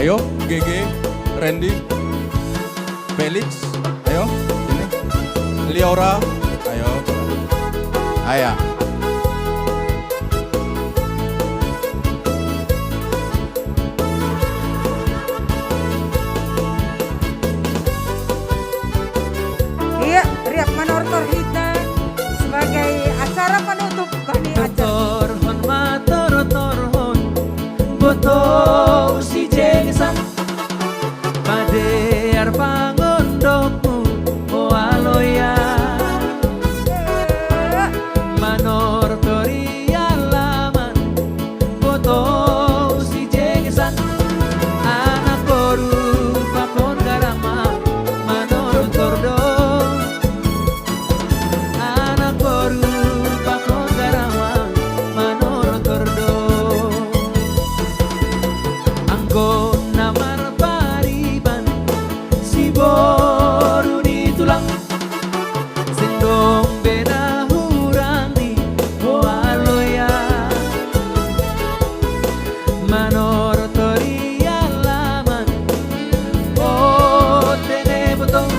Ayo, GG, Randy, Felix, ayo, sini. Liora, ayo. Ayah. Iya, Riak Manortor kita sebagai acara penutup kami acara. Torhon mator torhon boto si jengsan padear pangondokmu o aloya manor torialaman boto si jengsan anak koru pakon garama manor tordo anak koru pakon garama manor tordo anggo namar pariban si boru di tulang sendong beda hurandi o aloya manor torialaman o tene botong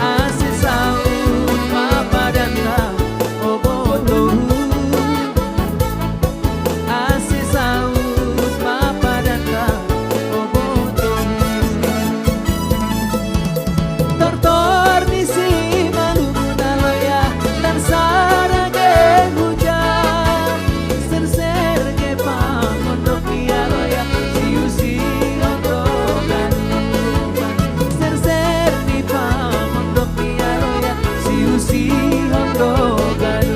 asis saut mapadanda o botong asis saut mapadanda o botong tortor di si manunaloya dan sarage hujan ser-ser ke pangondok ialoya siusi ondogan ser-ser di pangondok ialoya siusi ondogan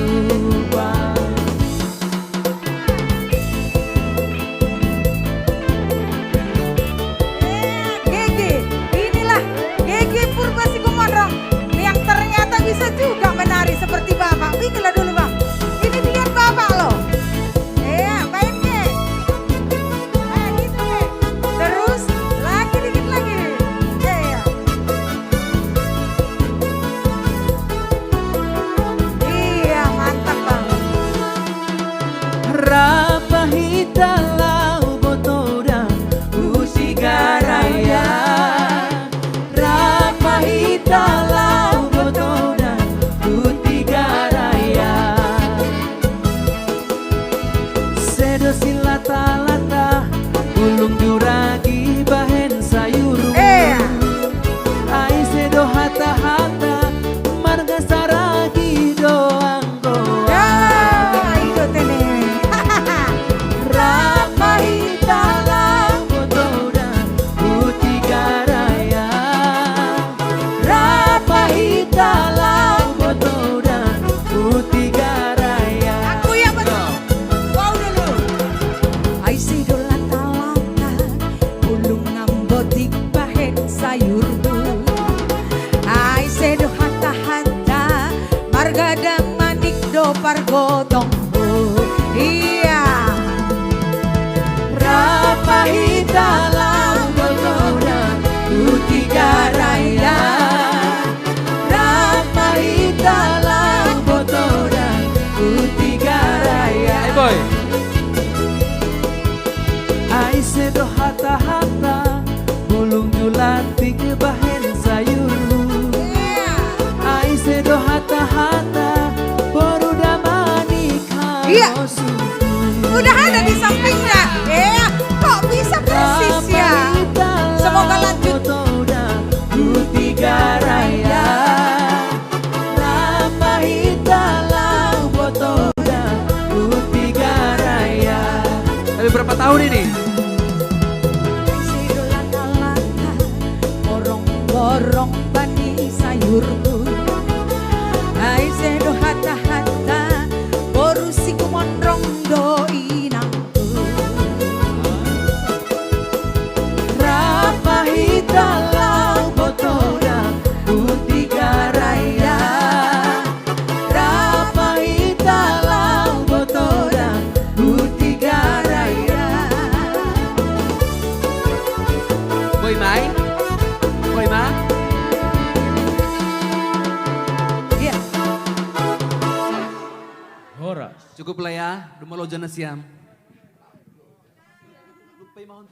GG, inilah GG Purba Sikumondrong yang ternyata bisa juga menari seperti Bapak. Wih, dulu Bang. Ini biar Bapak loh. Iya, main ke. Gitu ke. Terus lagi dikit lagi. Iya. Iya, mantap Bang. Rapahita lau botoda usigaraya Rapahita lau botoda utigaraya Sedo silata-lata ulung juragi bahen sayuru Ai sedo hata-hata marga saragi doang Ya, doang itu tene. Rapahita lau botoda utigaraya Rapahita lau botoda utigaraya Aku yang betul. Wow dulu. Ai sido lata-lata ulung nambotik bahen sayur. Ai sedo hata-hata marga manik do pargodong. Iya. Rapahita lau botoda utigaraya Rapahita lau botoda utigaraya Boy. Ai sedo hata-hata bulung julantik bahen sayur Iya. Ai sedo hata-hata boru damani Iya. karo suku Udah ada di sampingnya. Iya. Kok bisa persis ya? Semoga lanjut. Utigaraya Rapahita lau botoda utigaraya. Tapi berapa tahun ini? Ai sido lata-lata borong-borong bani sayurku. Ai sedo hata-hata boru sikumondrong do inangku. Rapahita lau botoda utigaraya Rapahita lau botoda utigaraya. Boy Mai? Boy Ma? Iya. Cukup lah ya, rumah lo jana siam. Lupa mahon